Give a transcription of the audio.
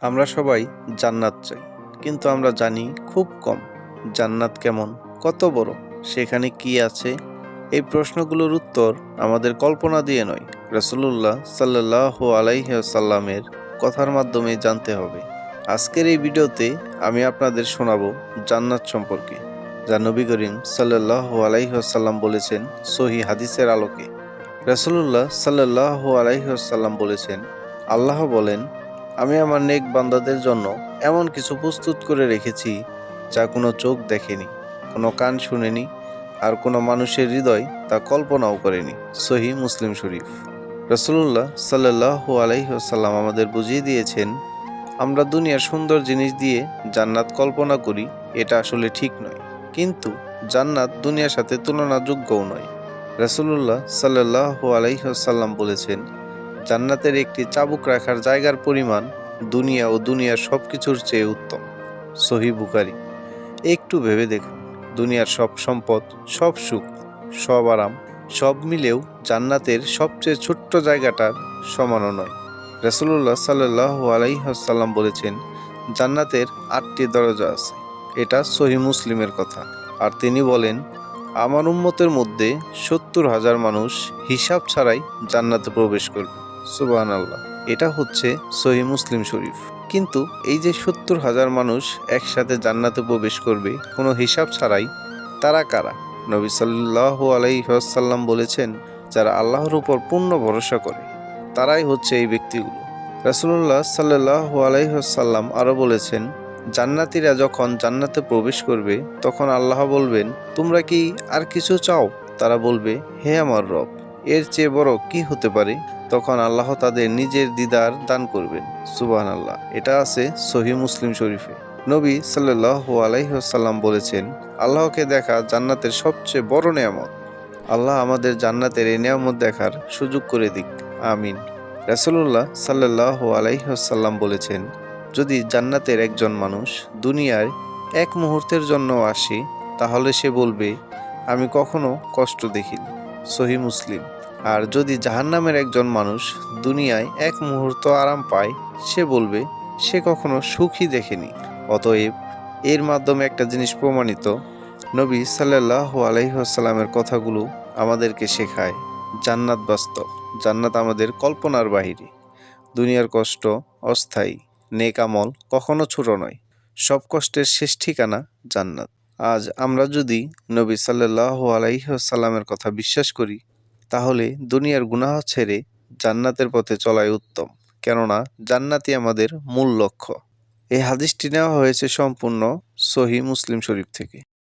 আমরা সবাই জান্নাত চাই, কিন্তু আমরা জানি খুব কম জান্নাত কেমন, কত বড়, সেখানে কি আছে। এই প্রশ্নগুলোর উত্তর আমাদের কল্পনা দিয়ে নয়, রাসূলুল্লাহ সাল্লাল্লাহু আলাইহি ওয়াসাল্লামের কথার মাধ্যমে জানতে হবে। আজকের এই ভিডিওতে আমি আপনাদের শোনাবো জান্নাত সম্পর্কে, যা নবী করিম সাল্লাল্লাহু আলাইহি ওয়াসাল্লাম বলেছেন সহিহ হাদিসের আলোকে। রাসূলুল্লাহ সাল্লাল্লাহু আলাইহি ওয়াসাল্লাম বলেছেন, আল্লাহ বলেন, আমি আমার নেক বান্দাদের জন্য এমন কিছু প্রস্তুত করে রেখেছি যা কোনো চোখ দেখেনি, কোনো কান শুনেনি, আর কোনো মানুষের হৃদয় তা কল্পনাও করেনি। সহিহ মুসলিম শরীফ। রাসূলুল্লাহ সাল্লাল্লাহু আলাইহি ওয়াসাল্লাম আমাদের বুঝিয়ে দিয়েছেন, আমরা দুনিয়ার সুন্দর জিনিস দিয়ে জান্নাত কল্পনা করি, এটা আসলে ঠিক নয়। কিন্তু জান্নাত দুনিয়ার সাথে তুলনাযোগ্যও নয়। রাসূলুল্লাহ সাল্লাল্লাহু আলাইহি ওয়াসাল্লাম বলেছেন, জান্নাতের একটি চাবুক রাখার জায়গার পরিমাণ দুনিয়া ও দুনিয়ার সবকিছুর চেয়ে উত্তম। সহিহ বুখারী। একটু ভেবে দেখুন, দুনিয়ার সব সম্পদ, সব সুখ, সব আরাম, সব মিলেও জান্নাতের সবচেয়ে ছোট্ট জায়গাটার সমানও নয়। রাসূলুল্লাহ সাল্লাল্লাহু আলাইহি ওয়াসাল্লাম বলেছেন, জান্নাতের 8টি দরজা আছে। এটা সহিহ মুসলিমের কথা। আর তিনি বলেন, আমার উম্মতের মধ্যে 70,000 মানুষ হিসাব ছাড়াই জান্নাতে প্রবেশ করবে। সুবহানাল্লাহ। এটা হচ্ছে সহিহ মুসলিম শরীফ। কিন্তু এই যে 70,000 মানুষ একসাথে জান্নাতে প্রবেশ করবে কোনো হিসাব ছাড়াই, তারা কারা? নবী সাল্লাল্লাহু আলাইহি ওয়াসাল্লাম বলেছেন, যারা আল্লাহর উপর পূর্ণ ভরসা করে, তারাই হচ্ছে এই ব্যক্তিগুলো। রাসূলুল্লাহ সাল্লাল্লাহু আলাইহি ওয়াসাল্লাম আরও বলেছেন, জান্নাতীরা যখন জান্নাতে প্রবেশ করবে তখন আল্লাহ বলবেন, তোমরা কি আর কিছু চাও? তারা বলবে, হে আমার রব, এর চেয়ে বড় কি হতে পারে? তখন আল্লাহ তাদের নিজের দিদার দান করবেন। সুবহানাল্লাহ। এটা আছে সহিহ মুসলিম শরীফে। নবী সাল্লাল্লাহু আলাইহি ওয়াসাল্লাম বলেছেন, আল্লাহকে দেখা জান্নাতের সবচেয়ে বড় নেয়ামত। আল্লাহ আমাদের জান্নাতের এই নেয়ামত দেখার সুযোগ করে দিক। আমিন। রাসূলুল্লাহ সাল্লাল্লাহু আলাইহি ওয়াসাল্লাম বলেছেন, যদি জান্নাতের একজন মানুষ দুনিয়ায় এক মুহূর্তের জন্য আসে, তাহলে সে বলবে, আমি কখনো কষ্ট দেখিনি। সহিহ মুসলিম। আর যদি জাহান্নামের একজন মানুষ দুনিয়ায় এক মুহূর্ত আরাম পায়, সে বলবে, সে কখনো সুখই দেখেনি। অতএব এর মাধ্যমে একটা জিনিস প্রমাণিত, নবী সাল্লাল্লাহু আলাইহি ওয়াসাল্লামের কথাগুলো আমাদেরকে শেখায়, জান্নাত বাস্তব। জান্নাত আমাদের কল্পনার বাহিরে। দুনিয়ার কষ্ট অস্থায়ী, নেক আমল কখনো ছোট নয়। সব কষ্টের শেষ ঠিকানা জান্নাত। আজ আমরা যদি নবী সাল্লাল্লাহু আলাইহি ওয়াসাল্লামের কথা বিশ্বাস করি, তাহলে দুনিয়ার গুনাহ ছেড়ে জান্নাতের পথে চলাই উত্তম। কেননা জান্নাতই আমাদের মূল লক্ষ্য। এই হাদিসটি নেওয়া হয়েছে সম্পূর্ণ সহিহ মুসলিম শরীফ থেকে।